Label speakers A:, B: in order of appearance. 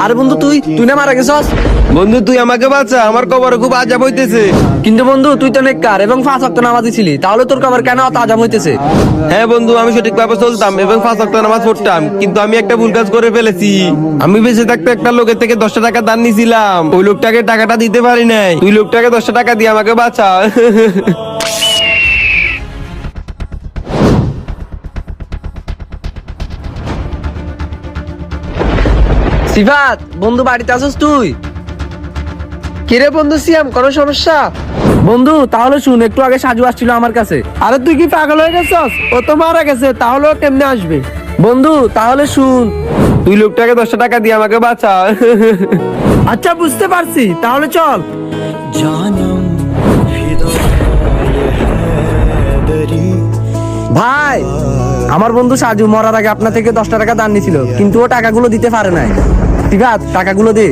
A: আরে বন্ধু তুই না মারা গেছস?
B: বন্ধু তুই আমাকে বাঁচা, আমার কবর খুব আজাব হইতেছে।
A: কিন্তু বন্ধু তুই তো নেককার এবং 5 ওয়াক্ত নামাজি ছিলি, তাহলে তোর কবর কেন এত আজাব হইতেছে?
B: হ্যাঁ বন্ধু, আমি সঠিকভাবে চলতাম এবং 5 ওয়াক্ত নামাজ পড়তাম, কিন্তু আমি একটা ভুল কাজ করে ফেলেছি। আমি বেঁচে থাকতে একটা লোকের থেকে 10টা টাকা দান নিয়েছিলাম, ওই লোকটাকে টাকাটা দিতে পারি নাই। তুই লোকটাকে 10টা টাকা দিয়ে আমাকে বাঁচা।
A: সিফাত বন্ধু বাড়িতে আছিস তুই?
C: কিরে বন্ধু সিয়াম, কোনো সমস্যা?
A: বন্ধু তাহলে শুন, একটু আগে সাজু আসছিল আমার কাছে।
C: আরে তুই কি পাগল হয়ে গেছস? ও তো মারা গেছে, তাহলে ও কেমনে আসবে?
A: বন্ধু তাহলে শুন।
B: তুই লোকটাকে 10টা টাকা দিয়ে আমাকে বাঁচা।
C: আচ্ছা বুঝতে পারছি, তাহলে চল।
A: ভাই আমার বন্ধু সাজু মরার আগে আপনার থেকে 10টা টাকা দান নিছিল, কিন্তু ও টাকাগুলো দিতে পারে নাই। সিফাত টাকাগুলো দে।